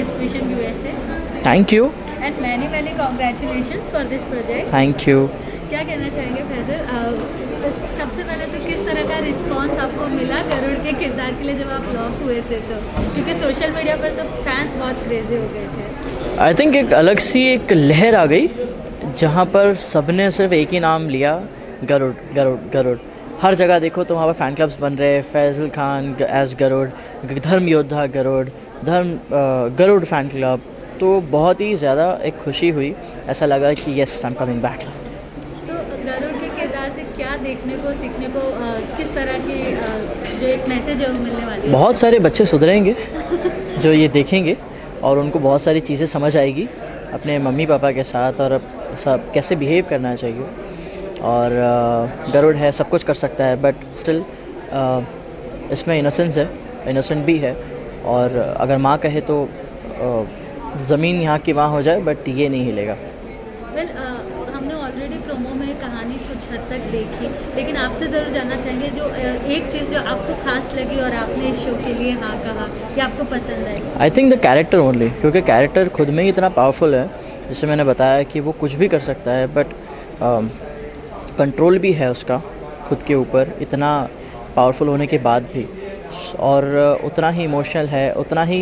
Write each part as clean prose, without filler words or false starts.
Kids Vision USA. Thank you. And many congratulations for this project. Thank you. क्या कहना चाहेंगे फैजल? सबसे पहले तो किस तरह का रिस्पांस आपको मिला गरुड़ के किरदार के लिए जब आप लॉक हुए थे तो? क्योंकि सोशल मीडिया पर तो फैंस बहुत क्रेजी हो गए थे। आई थिंक एक अलग सी एक लहर आ गई जहाँ पर सबने सिर्फ एक ही नाम लिया, गरुड़ गरुड़ गरुड़। हर जगह देखो तो वहाँ पर फ़ैन क्लब्स बन रहे हैं, फैज़ल खान एज गरुड़, धर्म योद्धा गरुड़, गरुड़ फ़ैन क्लब। तो बहुत ही ज़्यादा एक खुशी हुई, ऐसा लगा कि yes I am coming back. तो गरुड़ के किरदार से क्या देखने को सीखने को किस तरह की जो एक मैसेज है वो मिलने वाली है? बहुत सारे बच्चे सुधरेंगे जो ये देखेंगे और उनको बहुत सारी चीज़ें समझ आएगी अपने मम्मी पापा के साथ, और सब कैसे बिहेव करना चाहिए। और गरुड़ है, सब कुछ कर सकता है, बट स्टिल इसमें इनोसेंस है, इनोसेंट भी है। और अगर माँ कहे तो ज़मीन यहाँ की वहाँ हो जाए, बट ये नहीं हिलेगा। हमने ऑलरेडी प्रोमो में कहानी कुछ हद तक देखी, लेकिन आपसे ज़रूर जानना चाहेंगे जो एक चीज़ जो आपको खास लगी और आपने इस शो के लिए हाँ कहा या आपको पसंद आई? I think the character only, क्योंकि कैरेक्टर खुद में ही इतना पावरफुल है, जैसे मैंने बताया कि वो कुछ भी कर सकता है, बट कंट्रोल भी है उसका खुद के ऊपर, इतना पावरफुल होने के बाद भी, और उतना ही इमोशनल है, उतना ही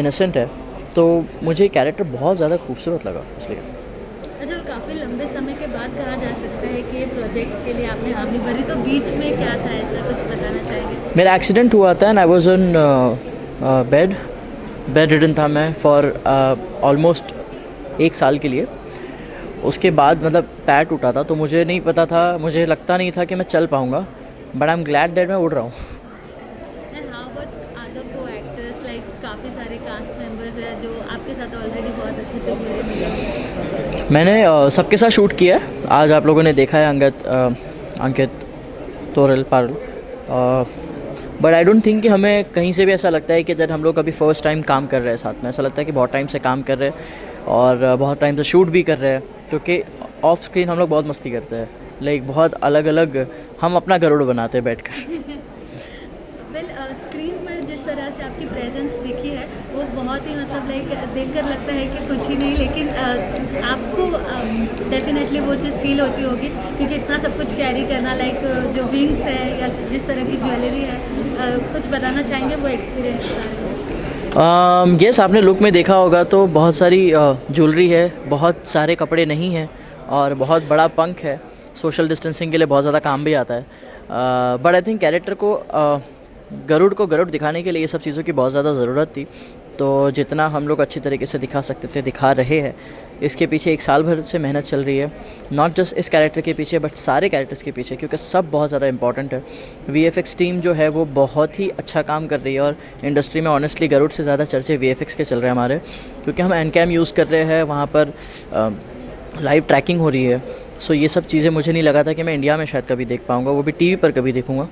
इनोसेंट है। तो मुझे कैरेक्टर बहुत ज़्यादा खूबसूरत लगा इसलिए। अच्छा, काफ़ी लंबे समय के बाद कहा जा सकता है कि ये प्रोजेक्ट के लिए आपने हामी भरी, तो बीच में क्या था ऐसा कुछ बताना चाहेंगे? मेरा एक्सीडेंट हुआ था and I was on bed ridden था मैं फॉर ऑलमोस्ट 1 साल के लिए। उसके बाद मतलब पैर टूटा था, तो मुझे नहीं पता था, मुझे लगता नहीं था कि मैं चल पाऊँगा, but I am glad that मैं उड़ रहा हूँ। काफ़ी सारे कास्ट मेंबर्स हैं जो आपके साथ ऑलरेडी बहुत अच्छे से मिले। मैंने सबके साथ शूट किया है, आज आप लोगों ने देखा है Ankit, Toral, Parul. But I don't think कि हमें कहीं से भी ऐसा लगता है कि जब हम लोग अभी फ़र्स्ट टाइम काम कर रहे हैं साथ में, ऐसा लगता है कि बहुत टाइम से काम कर रहे हैं और बहुत टाइम से शूट भी कर रहे हैं, क्योंकि ऑफ स्क्रीन हम लोग बहुत मस्ती करते हैं, लाइक बहुत अलग अलग हम अपना गरुड़ बनाते हैं बैठकर। स्क्रीन पर जिस तरह से आपकी प्रेजेंस दिखी है वो बहुत ही मतलब लाइक देखकर लगता है कि कुछ ही नहीं, लेकिन आपको डेफिनेटली वो चीज़ फील होती होगी, क्योंकि इतना सब कुछ कैरी करना, लाइक जो विंग्स है या जिस तरह की ज्वेलरी है, कुछ बताना चाहेंगे वो एक्सपीरियंस? यस, आपने लुक में देखा होगा तो बहुत सारी ज्वेलरी है, बहुत सारे कपड़े नहीं हैं, और बहुत बड़ा पंख है, सोशल डिस्टेंसिंग के लिए बहुत ज़्यादा काम भी आता है। बट आई थिंक कैरेक्टर को गरुड़ को गरुड़ दिखाने के लिए ये सब चीज़ों की बहुत ज़्यादा ज़रूरत थी, तो जितना हम लोग अच्छी तरीके से दिखा सकते थे दिखा रहे हैं। इसके पीछे 1 साल भर से मेहनत चल रही है, नॉट जस्ट इस कैरेक्टर के पीछे बट सारे कैरेक्टर्स के पीछे, क्योंकि सब बहुत ज़्यादा इंपॉर्टेंट है। VFX टीम जो है वो बहुत ही अच्छा काम कर रही है, और इंडस्ट्री में ऑनेस्टली गरुड़ से ज़्यादा चर्चे VFX के चल रहे हैं हमारे, क्योंकि हम एनकैम यूज़ कर रहे हैं, वहाँ पर लाइव ट्रैकिंग हो रही है। सो ये सब चीज़ें मुझे नहीं लगा था कि मैं इंडिया में शायद कभी देख पाऊँगा, वो भी टीवी पर कभी देखूँगा,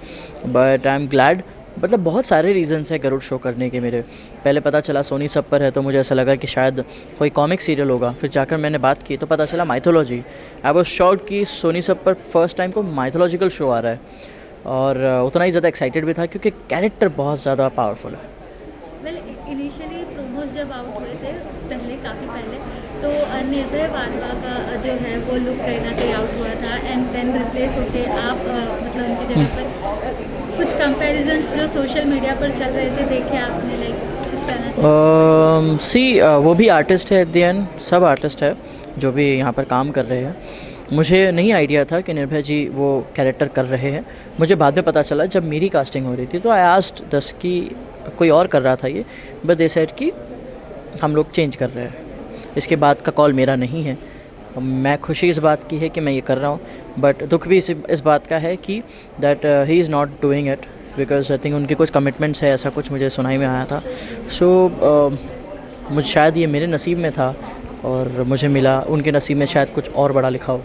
बट आई एम ग्लैड। मतलब बहुत सारे रीज़न्स हैं गरुड़ शो करने के मेरे। पहले पता चला सोनी सब पर है, तो मुझे ऐसा लगा कि शायद कोई कॉमिक सीरियल होगा, फिर जाकर मैंने बात की तो पता चला माइथोलॉजी। आई वाज शॉक्ड कि सोनी सब पर फर्स्ट टाइम को माइथोलॉजिकल शो आ रहा है, और उतना ही ज़्यादा एक्साइटेड भी था क्योंकि कैरेक्टर बहुत ज़्यादा पावरफुल है। वेल, इनिशियली प्रोमोज जब आउट हुए थे पहले, काफ़ी पहले, तो निर्भय बालवा का जो है वो लुक कहीं ना कहीं आउट हुआ था, एंड देन रिप्लेस होके आप मतलब उनकी जगह पर कुछ कंपैरिजन्स जो सोशल मीडिया पर चल रहे थे देखे आपने, लाइक कुछ कहना चाहिए? वो भी आर्टिस्ट है, एट द एंड सब आर्टिस्ट है जो भी यहाँ पर काम कर रहे हैं। मुझे नहीं आइडिया था कि निर्भय जी वो कैरेक्टर कर रहे हैं, मुझे बाद में पता चला जब मेरी कास्टिंग हो रही थी, तो आई आस्क्ड 10 की कोई और कर रहा था ये, बट दे सेड कि हम लोग चेंज कर रहे हैं। इसके बाद का कॉल मेरा नहीं है। मैं खुशी इस बात की है कि मैं ये कर रहा हूँ, बट दुख भी इस बात का है कि that he is not doing it, because I think उनके कुछ कमिटमेंट्स है, ऐसा कुछ मुझे सुनाई में आया था। सो मुझे शायद ये मेरे नसीब में था और मुझे मिला, उनके नसीब में शायद कुछ और बड़ा लिखा हो।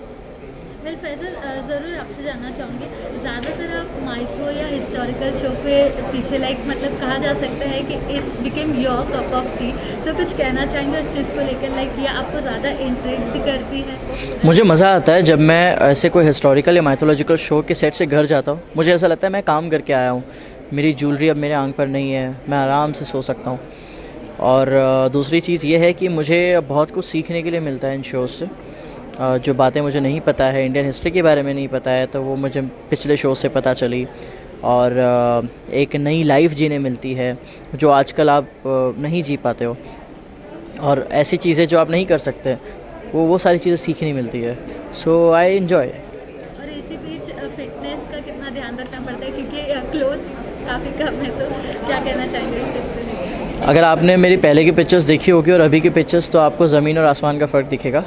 वेल फैजल, ज़रूर आपसे जानना चाहूँगी, ज़्यादातर आप माइथो या हिस्टोरिकल शो पे पीछे लाइक मतलब कहा जा सकता है कि it's became your cup of tea, so कुछ कहना चाहेंगे उस चीज़ को लेकर, लाइक ये आपको ज़्यादा इंट्रिग करती है? मुझे मज़ा आता है जब मैं ऐसे कोई हिस्टोरिकल या माइथोलॉजिकल शो के सेट से घर जाता हूँ। मुझे ऐसा लगता है मैं काम करके आया हूँ, मेरी ज्वेलरी अब मेरे आंख पर नहीं है, मैं आराम से सो सकता हूँ। और दूसरी चीज़ ये है कि मुझे बहुत कुछ सीखने के लिए मिलता है इन शोज़ से। जो बातें मुझे नहीं पता है, इंडियन हिस्ट्री के बारे में नहीं पता है, तो वो मुझे पिछले शो से पता चली। और एक नई लाइफ जीने मिलती है जो आजकल आप नहीं जी पाते हो, और ऐसी चीज़ें जो आप नहीं कर सकते वो सारी चीज़ें सीखनी मिलती है। सो आई इन्जॉय। और इसी बीच फिटनेस का कितना ध्यान रखना पड़ता है, क्योंकि क्लोथ्स काफ़ी कम है, तो क्या कहना चाहेंगे इस चीज़ पे? अगर आपने मेरी पहले की पिक्चर्स देखी होगी और अभी की पिक्चर्स, तो आपको ज़मीन और आसमान का फ़र्क दिखेगा।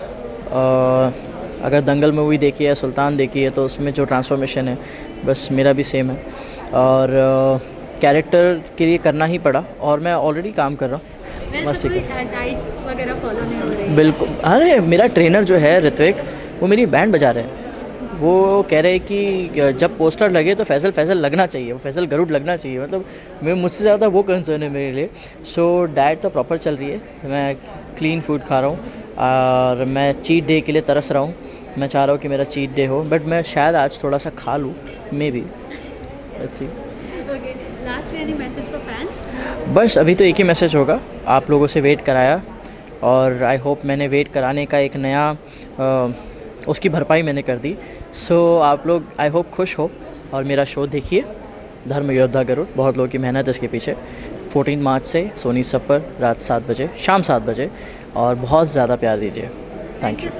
अगर दंगल मूवी देखी है, सुल्तान देखी है, तो उसमें जो ट्रांसफॉर्मेशन है बस मेरा भी सेम है। और कैरेक्टर के लिए करना ही पड़ा, और मैं ऑलरेडी काम कर रहा हूँ। मस्त कोई डाइट वगैरह फॉलो नहीं हो रही? बिल्कुल। अरे मेरा ट्रेनर जो है ऋत्विक, वो मेरी बैंड बजा रहे हैं। वो कह रहे हैं कि जब पोस्टर लगे तो फैसल फैसल लगना चाहिए, वो फैसल गरुड़ लगना चाहिए। मतलब मैं, मुझसे ज़्यादा वो कंसर्न है मेरे लिए। सो डाइट तो प्रॉपर चल रही है, मैं क्लीन फूड खा रहा हूँ, और मैं चीट डे के लिए तरस रहा हूँ। मैं चाह रहा हूँ कि मेरा चीट डे हो, बट मैं शायद आज थोड़ा सा खा लूँ, may be. Let's see. Okay, last any message for fans? बस अभी तो एक ही मैसेज होगा, आप लोगों से वेट कराया, और आई होप मैंने वेट कराने का एक नया उसकी भरपाई मैंने कर दी। सो आप लोग आई होप खुश हो, और मेरा शो देखिए, धर्म योद्धा गरुड़। बहुत लोगों की मेहनत है इसके पीछे। 14 मार्च से सोनी सब पर, रात 7 बजे, शाम 7 बजे, और बहुत ज़्यादा प्यार दीजिए। Thank you.